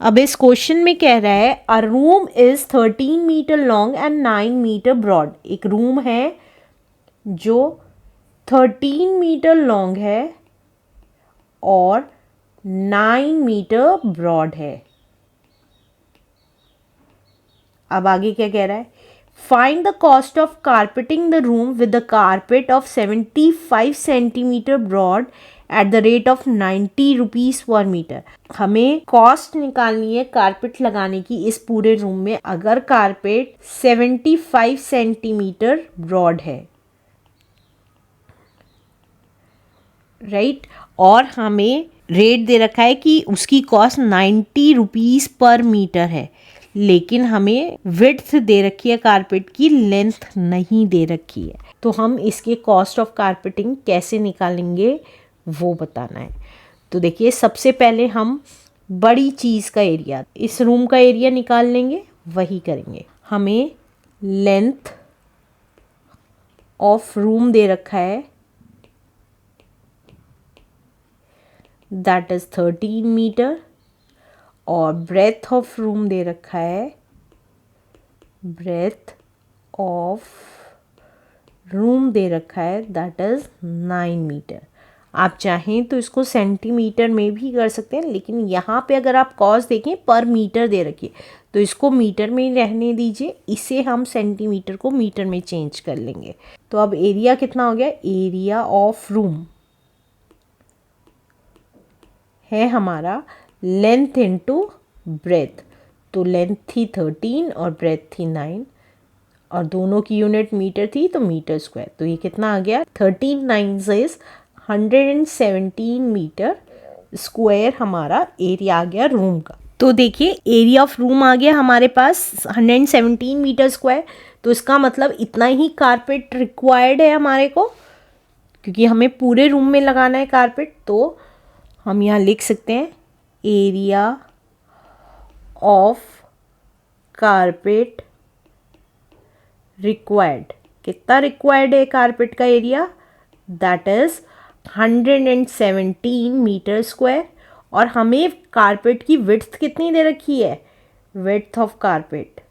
अब इस क्वेश्चन में कह रहा है a room is 13 metre long and 9 metre broad. एक रूम है जो 13 मीटर लॉन्ग है और 9 मीटर ब्रॉड है। अब आगे क्या कह रहा है, find the cost of carpeting the room with the carpet of 75 centimetre broad at the rate of 90 rupees per metre. हमें कॉस्ट निकालनी है कारपेट लगाने की इस पूरे रूम में अगर कारपेट 75 सेंटीमीटर ब्रॉड है, राइट। और हमें रेट दे रखा है कि उसकी कॉस्ट 90 रुपीज़ पर मीटर है, लेकिन हमें विड्थ दे रखी है कारपेट की, लेंथ नहीं दे रखी है। तो हम इसके कॉस्ट ऑफ कारपेटिंग कैसे निकालेंगे वो बताना है। तो देखिए, सबसे पहले हम बड़ी चीज़ का एरिया, इस रूम का एरिया निकाल लेंगे, वही करेंगे। हमें लेंथ ऑफ रूम दे रखा है, दैट इज़ 13 मीटर, और ब्रेथ ऑफ रूम दे रखा है, ब्रेथ ऑफ रूम दे रखा है, दैट इज़ 9 मीटर। आप चाहें तो इसको सेंटीमीटर में भी कर सकते हैं, लेकिन यहाँ पे अगर आप कॉस्ट देखें पर मीटर दे रखिए, तो इसको मीटर में ही रहने दीजिए, इसे हम सेंटीमीटर को मीटर में चेंज कर लेंगे। तो अब एरिया कितना हो गया, एरिया ऑफ रूम है हमारा लेंथ इंटू ब्रेथ। तो लेंथ थी 13 और ब्रेथ थी 9, और दोनों की यूनिट मीटर थी, तो मीटर स्क्वायर। तो ये कितना आ गया, 13 9 से 117 मीटर स्क्वायर हमारा एरिया आ गया रूम का। तो देखिए, एरिया ऑफ रूम आ गया हमारे पास 117 मीटर स्क्वायर। तो इसका मतलब इतना ही कारपेट रिक्वायर्ड है हमारे को, क्योंकि हमें पूरे रूम में लगाना है कारपेट। तो हम यहाँ लिख सकते हैं एरिया ऑफ कारपेट रिक्वायर्ड। कितना रिक्वायर्ड है कारपेट का area, that is 117 metre square. और हमें कारपेट की विड्थ कितनी दे रखी है, width of carpet,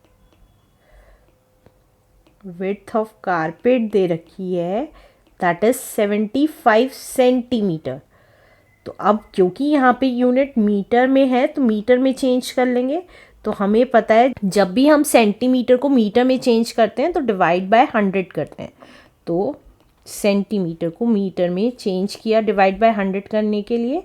width of carpet दे रखी है, दैट इज 75 सेंटीमीटर। तो अब क्योंकि यहाँ पे यूनिट मीटर में है, तो मीटर में चेंज कर लेंगे। तो हमें पता है जब भी हम सेंटीमीटर को मीटर में चेंज करते हैं तो डिवाइड बाय 100 करते हैं। तो सेंटीमीटर को मीटर में चेंज किया डिवाइड बाय 100 करने के लिए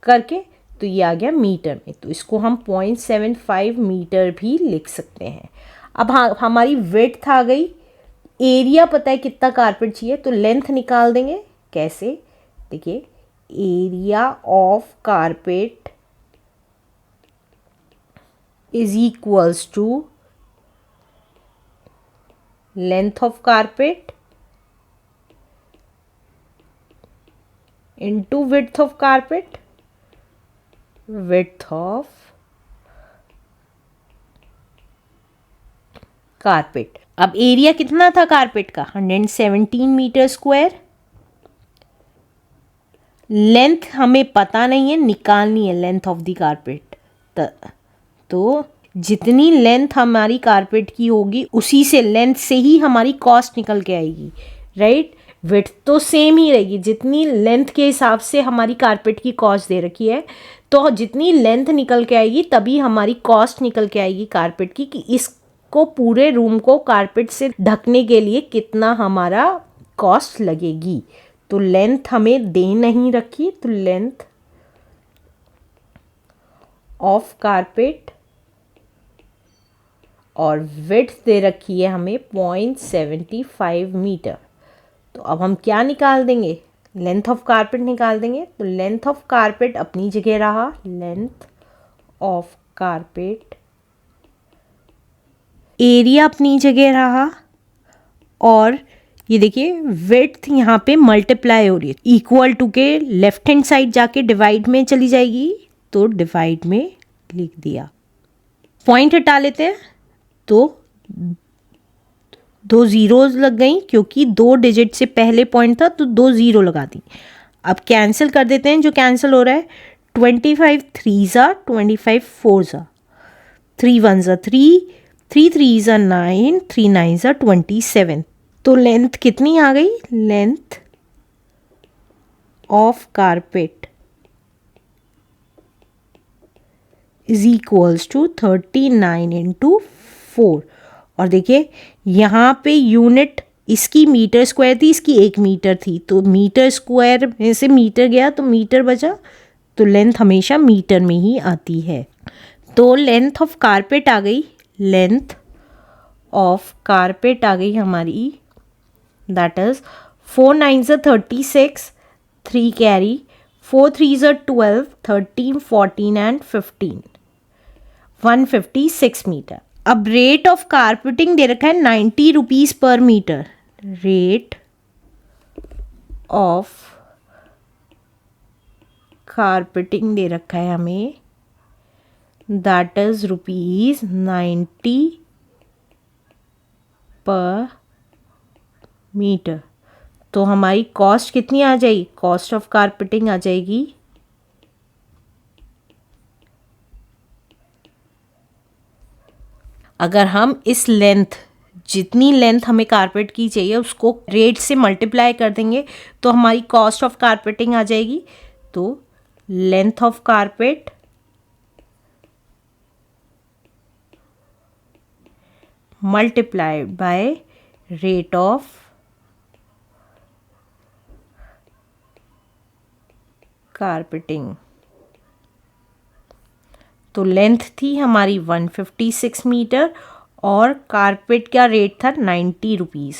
करके, तो ये आ गया मीटर में। तो इसको हम 0.75 मीटर भी लिख सकते हैं। अब हाँ, हमारी विड्थ आ गई, एरिया पता है कितना कारपेट चाहिए, तो लेंथ निकाल देंगे। कैसे, देखिए, area of carpet is equals to length of carpet into width of carpet, width of carpet। अब एरिया कितना था कारपेट का, 117 मीटर स्क्वायर। लेंथ हमें पता नहीं है, निकालनी है लेंथ ऑफ द कारपेट। तो जितनी लेंथ हमारी कारपेट की होगी उसी से, लेंथ से ही हमारी कॉस्ट निकल के आएगी, राइट। विड्थ तो सेम ही रहेगी, जितनी लेंथ के हिसाब से हमारी कारपेट की कॉस्ट दे रखी है, तो जितनी लेंथ निकल के आएगी तभी हमारी कॉस्ट निकल के आएगी कारपेट की, कि इसको पूरे रूम को कारपेट से ढकने के लिए कितना हमारा कॉस्ट लगेगी। तो लेंथ हमें दे नहीं रखी, तो लेंथ ऑफ कारपेट और विड्थ दे रखी है हमें 0.75 मीटर। तो अब हम क्या निकाल देंगे, लेंथ ऑफ कारपेट निकाल देंगे। तो लेंथ ऑफ कारपेट अपनी जगह रहा, लेंथ ऑफ कारपेट, एरिया अपनी जगह रहा, और ये देखिए विड्थ यहाँ पे मल्टीप्लाई हो रही है, इक्वल टू के लेफ्ट हैंड साइड जाके डिवाइड में चली जाएगी, तो डिवाइड में लिख दिया। पॉइंट हटा लेते हैं, तो 2 जीरोज लग गई, क्योंकि 2 डिजिट से पहले पॉइंट था तो 2 जीरो लगा दी। अब कैंसिल कर देते हैं, जो कैंसिल हो रहा है 25 3s are 25 4s are 3 1s are 3 3 3s are 9 3 9s are 27। तो लेंथ कितनी आ गई? Length of carpet is equals to 39 into 4। और देखिए यहाँ पे यूनिट इसकी मीटर स्क्वायर थी, इसकी 1 मीटर थी, तो मीटर स्क्वायर में से मीटर गया तो मीटर बचा, तो लेंथ हमेशा मीटर में ही आती है। तो लेंथ ऑफ कारपेट आ गई, लेंथ ऑफ कारपेट आ गई हमारी, that is 4 9s are 36, 3 carry, 4 3s are 12, 13 14 and 15, 156 metre. अब रेट ऑफ कारपेटिंग दे रखा है 90 rupees per metre. Rate of carpeting दे रखा है हमें, दैट इज ₹90 पर मीटर। तो हमारी कॉस्ट कितनी आ जाएगी? कॉस्ट ऑफ कारपेटिंग आ जाएगी अगर हम इस लेंथ, जितनी लेंथ हमें कारपेट की चाहिए उसको रेट से मल्टीप्लाई कर देंगे तो हमारी कॉस्ट ऑफ कारपेटिंग आ जाएगी। तो length of carpet multiplied by rate of carpeting. तो लेंथ थी हमारी 156 मीटर और कारपेट का रेट था 90 रुपीज़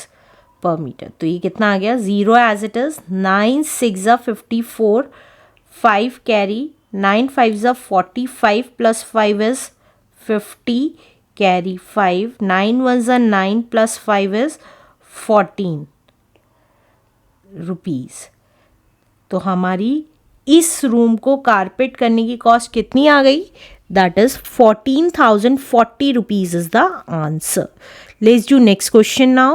पर मीटर। तो ये कितना आ गया? 0 as it is, 9 6 54, 5 carry, 9 5 45 plus 5 is 50 carry 5, 9 1 9 plus 5 is 14 rupees. तो हमारी इस रूम को कारपेट करने की कॉस्ट कितनी आ गई? That is 14,040 rupees is the answer. Let's do next question now.